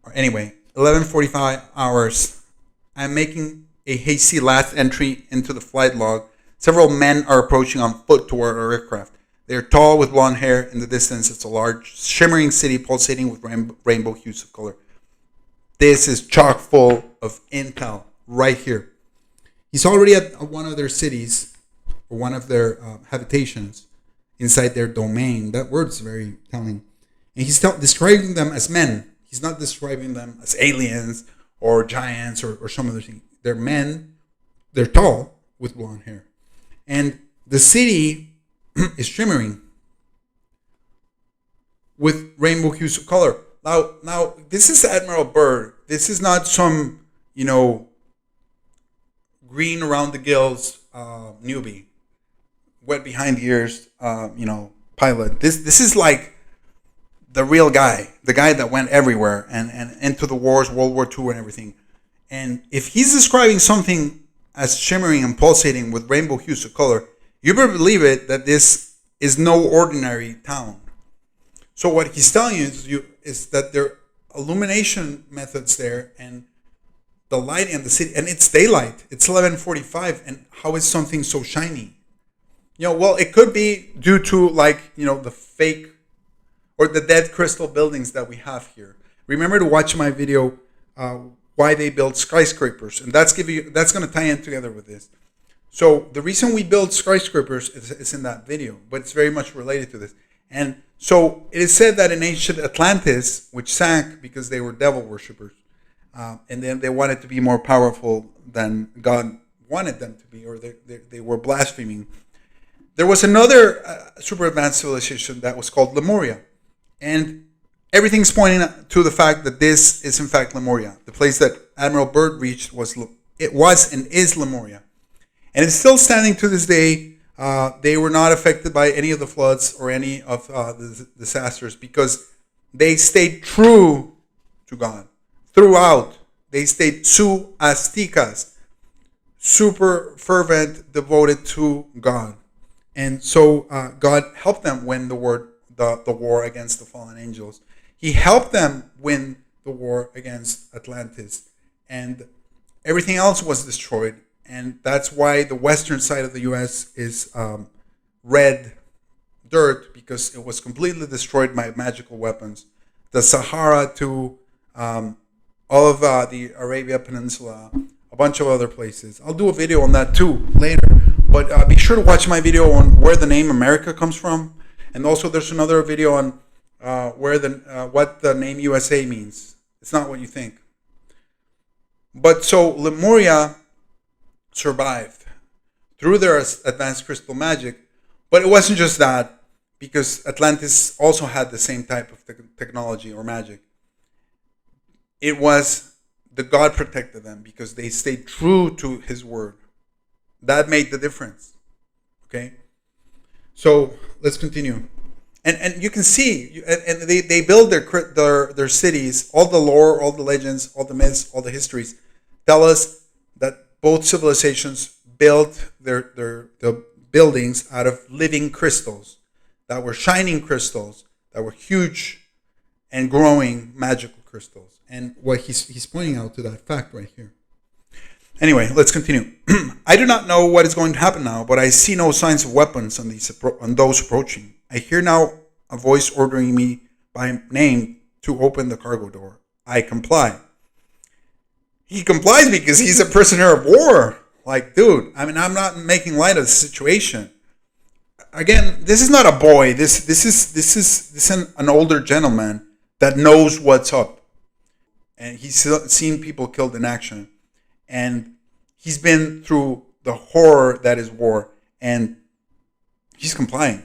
Or anyway, 11:45 hours. I'm making a hasty last entry into the flight log. Several men are approaching on foot toward our aircraft. They are tall with blonde hair. In the distance, it's a large, shimmering city pulsating with rainbow hues of color. This is chock full of intel right here. He's already at one of their cities or one of their habitations inside their domain. That word's very telling. And he's describing them as men. He's not describing them as aliens or giants or some other thing. They're men. They're tall with blonde hair. And the city is shimmering with rainbow hues of color. Now, this is Admiral Byrd. This is not some, green around the gills newbie, wet behind the ears, pilot. This is like the real guy, the guy that went everywhere and into the wars, World War II and everything. And if he's describing something as shimmering and pulsating with rainbow hues of color, you better believe it that this is no ordinary town. So what he's telling is that there are illumination methods there and the light in the city, and it's daylight. It's 11:45, and how is something so shiny? Well, it could be due to the fake or the dead crystal buildings that we have here. Remember to watch my video, why they build skyscrapers, and that's going to tie in together with this. So the reason we build skyscrapers is in that video, but it's very much related to this. And so it is said that in ancient Atlantis, which sank because they were devil worshippers, and then they wanted to be more powerful than God wanted them to be, or they were blaspheming. There was another super advanced civilization that was called Lemuria. And everything's pointing to the fact that this is in fact Lemuria. The place that Admiral Byrd reached was and is Lemuria. And it's still standing to this day. They were not affected by any of the floods or any of the disasters because they stayed true to God. Throughout, they stayed su aztecas, super fervent, devoted to God. And so God helped them win the war against the fallen angels. He helped them win the war against Atlantis. And everything else was destroyed. And that's why the western side of the U.S. is red dirt, because it was completely destroyed by magical weapons. The Sahara to all of the Arabia Peninsula, a bunch of other places. I'll do a video on that too later. But be sure to watch my video on where the name America comes from. And also there's another video on what the name USA means. It's not what you think. But so Lemuria survived through their advanced crystal magic. But it wasn't just that, because Atlantis also had the same type of technology or magic. It was the God protected them because they stayed true to his word. That made the difference. Okay? So let's continue. And you can see, and they build their cities, all the lore, all the legends, all the myths, all the histories tell us that both civilizations built their buildings out of living crystals that were shining crystals, that were huge and growing magical crystals. And what he's pointing out to that fact right here. Anyway, let's continue. I do not know what is going to happen now, but I see no signs of weapons on those approaching. I hear now a voice ordering me by name to open the cargo door. I comply. He complies because he's a prisoner of war. Like, dude, I mean, I'm not making light of the situation. Again, this is not a boy. This is an older gentleman that knows what's up. And he's seen people killed in action. And he's been through the horror that is war. And he's complying.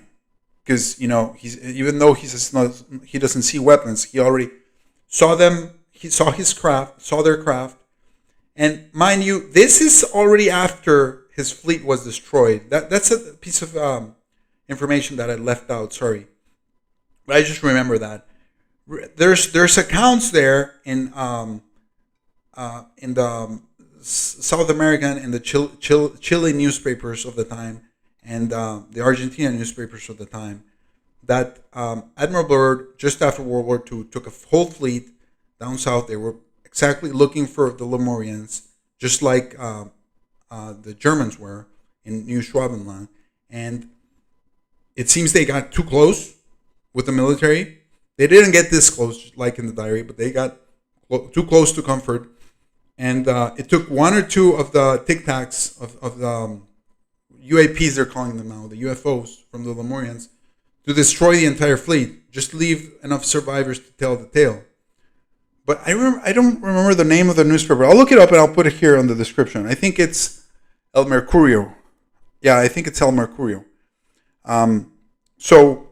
Because, even though he doesn't see weapons, he already saw them. He saw their craft. And mind you, this is already after his fleet was destroyed. That's a piece of information that I left out. Sorry, but I just remember that there's accounts there in the South American and the Chile newspapers of the time and the Argentina newspapers of the time that Admiral Byrd, just after World War II, took a whole fleet down south. They were exactly looking for the Lemurians, just like the Germans were in New Schwabenland. And it seems they got too close with the military. They didn't get this close, like in the diary, but they got too close to comfort. And it took one or two of the tic tacs of the UAPs, they're calling them now, the UFOs from the Lemurians, to destroy the entire fleet. Just leave enough survivors to tell the tale. But I don't remember the name of the newspaper. I'll look it up and I'll put it here on the description. I think it's El Mercurio. Yeah, I think it's El Mercurio. So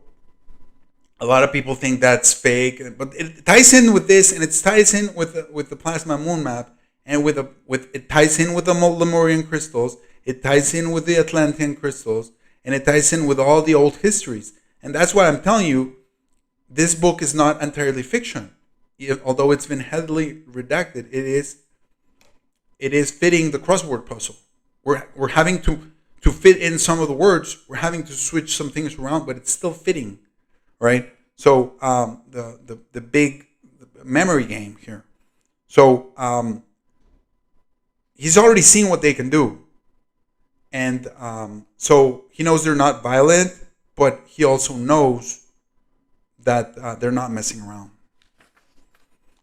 a lot of people think that's fake, but it ties in with this, and it ties in with the plasma moon map, and it ties in with the Lemurian crystals. It ties in with the Atlantean crystals, and it ties in with all the old histories. And that's why I'm telling you, this book is not entirely fiction. Although it's been heavily redacted, it is fitting the crossword puzzle. We're having to fit in some of the words. We're having to switch some things around, but it's still fitting, right? So the big memory game here. So he's already seen what they can do, and so he knows they're not violent, but he also knows that they're not messing around.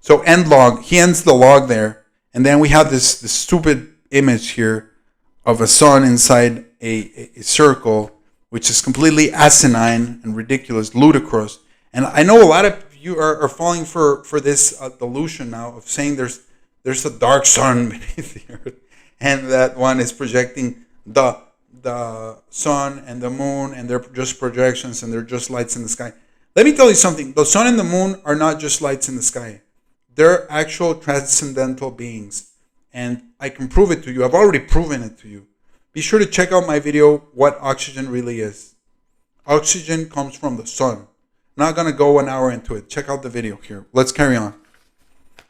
So end log. He ends the log there, and then we have this stupid image here of a sun inside a circle, which is completely asinine and ridiculous, ludicrous. And I know a lot of you are falling for this delusion now of saying there's a dark sun beneath the earth, and that one is projecting the sun and the moon, and they're just projections, and they're just lights in the sky. Let me tell you something. The sun and the moon are not just lights in the sky. They're actual transcendental beings. And I can prove it to you. I've already proven it to you. Be sure to check out my video, What Oxygen Really Is. Oxygen comes from the sun. I'm not going to go an hour into it. Check out the video here. Let's carry on.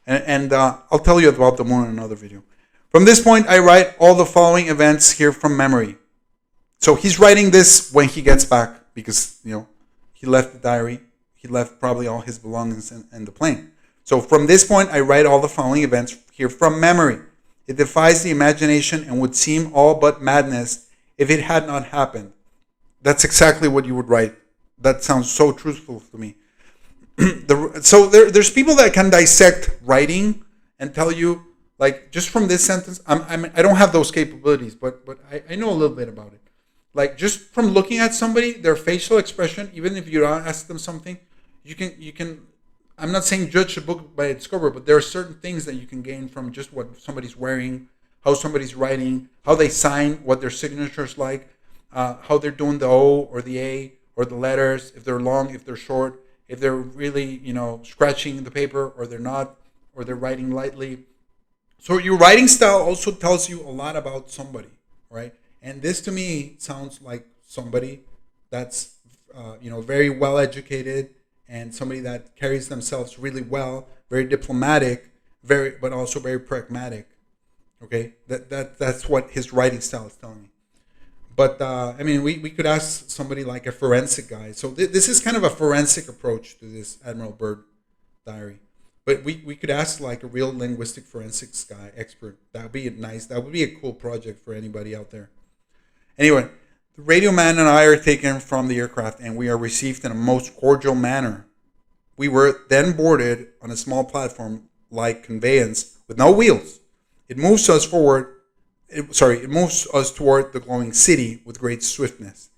And I'll tell you about the moon in another video. From this point, I write all the following events here from memory. So he's writing this when he gets back because, he left the diary. He left probably all his belongings in the plane. So from this point, I write all the following events here from memory. It defies the imagination and would seem all but madness if it had not happened. That's exactly what you would write. That sounds so truthful to me. So there's people that can dissect writing and tell you, like, just from this sentence, I don't have those capabilities, but I know a little bit about it. Like, just from looking at somebody, their facial expression, even if you don't ask them something, you can. I'm not saying judge a book by its cover, but there are certain things that you can gain from just what somebody's wearing, how somebody's writing, how they sign, what their signature's like, how they're doing the O or the A or the letters, if they're long, if they're short, if they're really, scratching the paper or they're not, or they're writing lightly. So your writing style also tells you a lot about somebody, right? And this to me sounds like somebody that's, very well educated, and somebody that carries themselves really well, very diplomatic, but also very pragmatic. Okay, that's what his writing style is telling me. But we could ask somebody like a forensic guy. So this is kind of a forensic approach to this Admiral Byrd diary. But we could ask like a real linguistic forensics guy, expert. That would be nice. That would be a cool project for anybody out there. Anyway, the radio man and I are taken from the aircraft, and we are received in a most cordial manner. We were then boarded on a small platform-like conveyance with no wheels. It moves us toward the glowing city with great swiftness.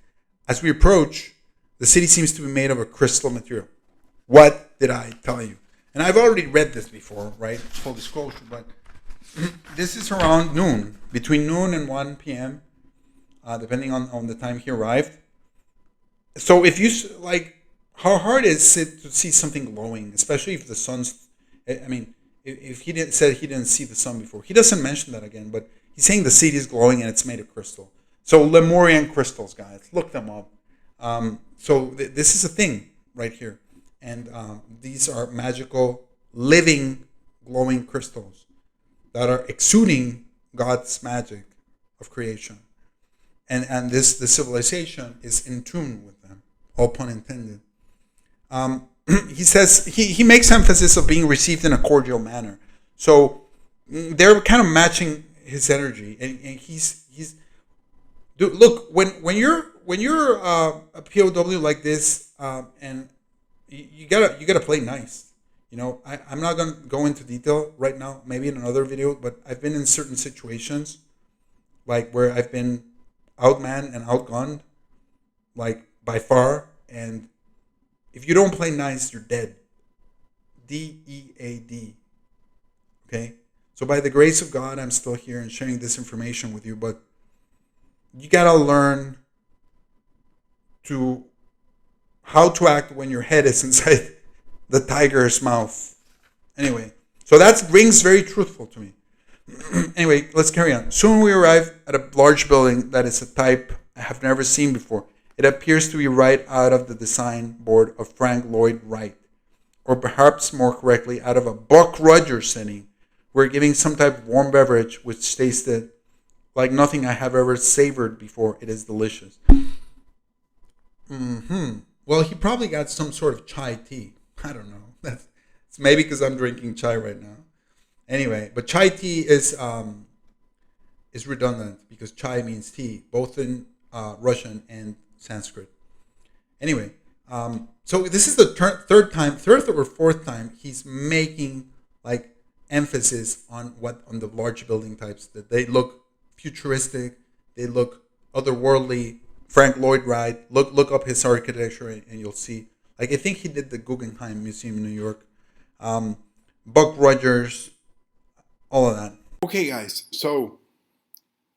As we approach, the city seems to be made of a crystal material. What did I tell you? And I've already read this before, right? Full disclosure, but this is around noon, between noon and 1 p.m., depending on the time he arrived. So if you, how hard is it to see something glowing, especially if the sun's, if he said he didn't see the sun before. He doesn't mention that again, but he's saying the city is glowing and it's made of crystal. So Lemurian crystals, guys, look them up. This is a thing right here. And these are magical, living, glowing crystals that are exuding God's magic of creation. And this civilization is in tune with them, all pun intended. he says he makes emphasis of being received in a cordial manner. So they're kind of matching his energy, and he's dude, look, when you're a POW like this, and you gotta play nice. I'm not gonna go into detail right now. Maybe in another video, but I've been in certain situations like where I've been outmanned and outgunned, like by far. And if you don't play nice, you're dead. DEAD. Okay. So by the grace of God, I'm still here and sharing this information with you. But you gotta learn to how to act when your head is inside the tiger's mouth. Anyway, so that rings very truthful to me. Anyway, let's carry on. Soon we arrive at a large building that is a type I have never seen before. It appears to be right out of the design board of Frank Lloyd Wright, or perhaps more correctly, out of a Buck Rogers setting. We're giving some type of warm beverage which tasted like nothing I have ever savored before. It is delicious. Well, he probably got some sort of chai tea. I don't know. It's maybe because I'm drinking chai right now. Anyway, but chai tea is redundant because chai means tea, both in Russian and Sanskrit. Anyway, so this is the third or fourth time he's making like emphasis on the large building types, that they look futuristic, they look otherworldly. Frank Lloyd Wright, look up his architecture and you'll see. Like I think he did the Guggenheim Museum in New York, Buck Rogers, all of that. Okay, guys, so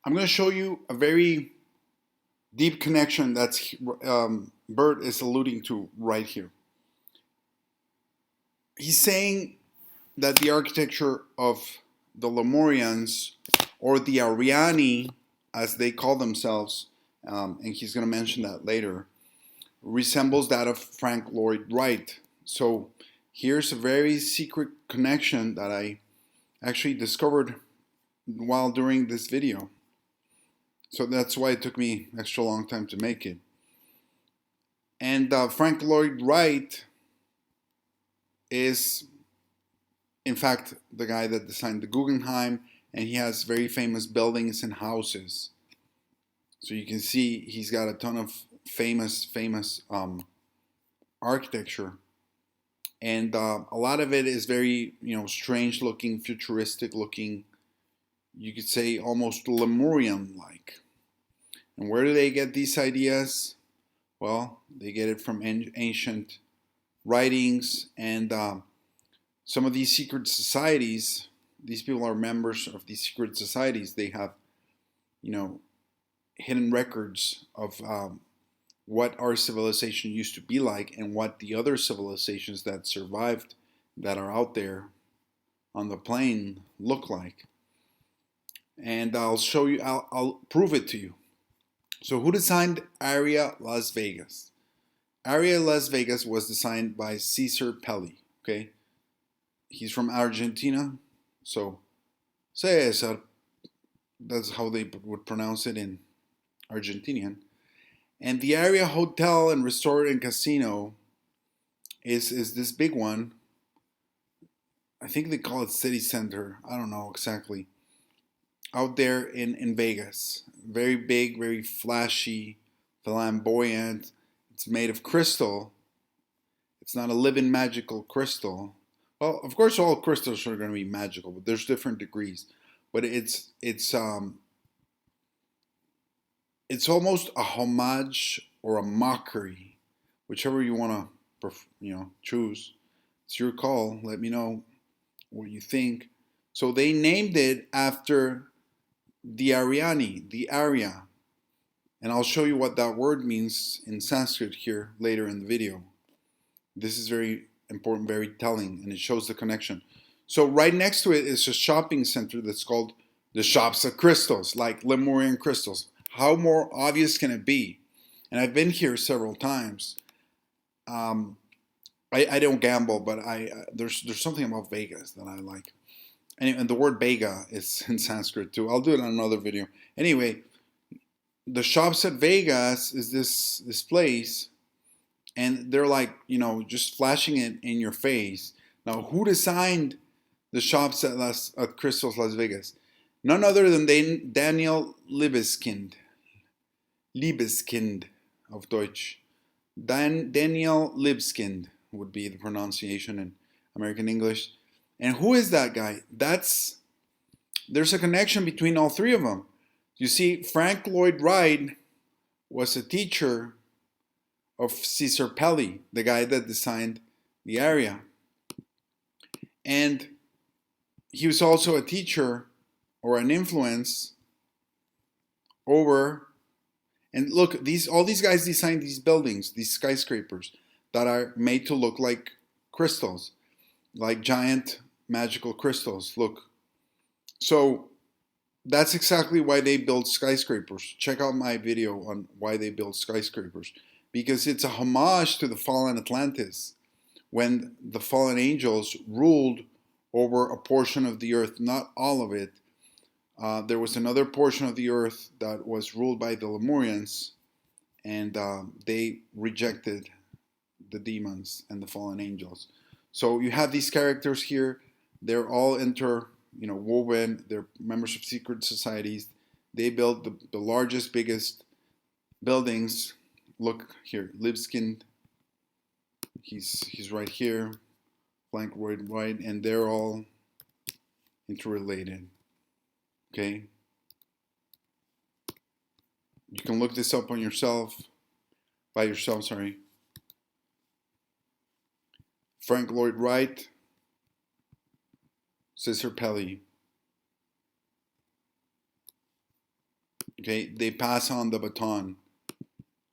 I'm going to show you a very deep connection that's Byrd is alluding to right here. He's saying that the architecture of the Lemurians, or the Ariani, as they call themselves, and he's going to mention that later, resembles that of Frank Lloyd Wright. So here's a very secret connection that I actually discovered while doing this video. So that's why it took me an extra long time to make it. And Frank Lloyd Wright is, in fact, the guy that designed the Guggenheim, and he has very famous buildings and houses. So you can see he's got a ton of famous architecture, and a lot of it is very strange looking, futuristic looking. You could say almost Lemurian like. And where do they get these ideas? Well, they get it from ancient writings, and some of these secret societies. These people are members of these secret societies. They have, hidden records of what our civilization used to be like and what the other civilizations that survived, that are out there on the plane, look like. And I'll show you, I'll prove it to you. So who designed Area Las Vegas? Area Las Vegas was designed by Cesar Pelli, okay? He's from Argentina, so Cesar, that's how they would pronounce it in Argentinian. And the Area Hotel and Resort and Casino is this big one. I think they call it City Center. I don't know exactly. Out there in Vegas. Very big, very flashy, flamboyant. It's made of crystal. It's not a living magical crystal. Well, of course all crystals are going to be magical, but there's different degrees. But it's almost a homage or a mockery, whichever you want to, choose. It's your call. Let me know what you think. So they named it after the Ariani, the Arya. And I'll show you what that word means in Sanskrit here later in the video. This is very important, very telling, and it shows the connection. So right next to it is a shopping center that's called the Shops of Crystals, like Lemurian crystals. How more obvious can it be? And I've been here several times. I don't gamble, but there's something about Vegas that I like. And the word Vega is in Sanskrit too. I'll do it on another video. Anyway, the Shops at Vegas is this place and they're like, just flashing it in your face. Now, who designed the shops at Crystals Las Vegas? None other than Daniel Liebeskind auf Deutsch. Daniel Libeskind would be the pronunciation in American English. And who is that guy? There's a connection between all three of them. You see, Frank Lloyd Wright was a teacher of Caesar Pelli, the guy that designed the area. And he was also a teacher or an influence over, and look, all these guys designed these buildings, these skyscrapers that are made to look like crystals, like giant magical crystals. Look. So that's exactly why they build skyscrapers. Check out my video on why they build skyscrapers. Because it's a homage to the fallen Atlantis, when the fallen angels ruled over a portion of the earth, not all of it. There was another portion of the earth that was ruled by the Lemurians, and they rejected the demons and the fallen angels. So you have these characters here. They're all woven. They're members of secret societies. They built the largest, biggest buildings. Look here, Libeskind. He's right here. Frank Lloyd Wright, and they're all interrelated. Okay. You can look this up by yourself. Sorry. Frank Lloyd Wright, Caesar Pelli. Okay, they pass on the baton.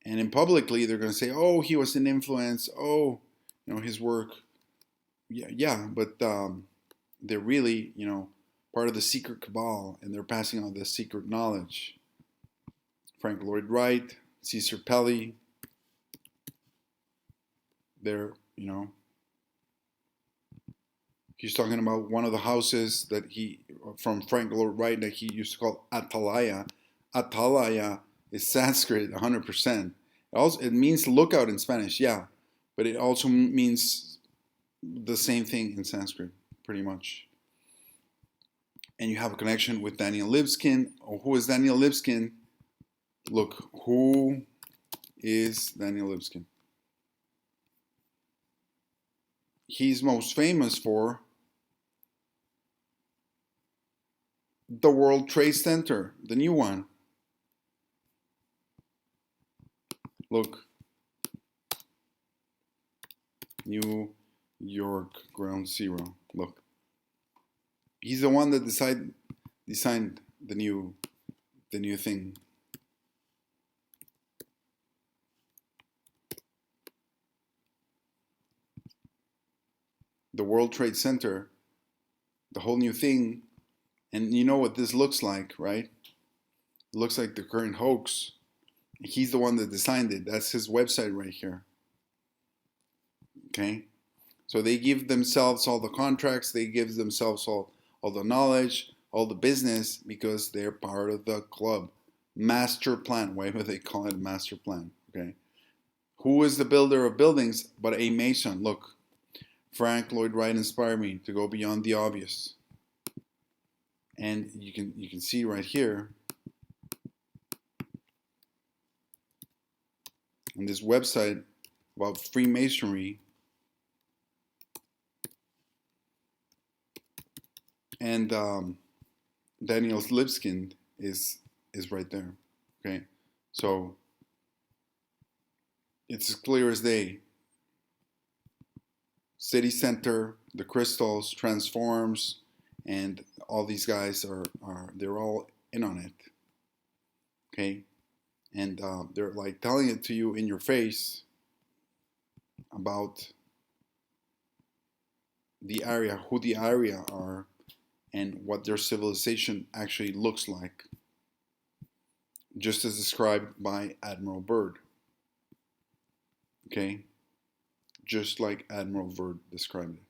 And in publicly, they're going to say, oh, he was an influence. Oh, his work. Yeah, but they're really, part of the secret cabal, and they're passing on this secret knowledge. Frank Lloyd Wright, Caesar Pelli. They're, he's talking about one of the houses that from Frank Lloyd Wright, that he used to call Atalaya. Atalaya is Sanskrit 100%. It means lookout in Spanish, yeah, but it also means the same thing in Sanskrit, pretty much. And you have a connection with Daniel Libeskind. Who is Daniel Libeskind? Look, who is Daniel Libeskind? He's most famous for the World Trade Center, the new one. Look, New York Ground Zero. Look, he's the one that designed the new thing. The World Trade Center, the whole new thing, and you know what this looks like, right? It looks like the current hoax. He's the one that designed it. That's his website right here. Okay? So they give themselves all the contracts, they give themselves all the knowledge, all the business, because they're part of the club. Master plan. Why would they call it master plan? Okay? Who is the builder of buildings but a Mason? Look, Frank Lloyd Wright inspired me to go beyond the obvious. And you can see right here on this website about Freemasonry, and Daniel Libeskind is right there. Okay, so it's as clear as day. City center, the crystals, transforms, and all these guys they're all in on it. Okay, and they're like telling it to you in your face about the area, who the area are, and what their civilization actually looks like, just as described by Admiral Byrd. Okay, just like Admiral Byrd described it.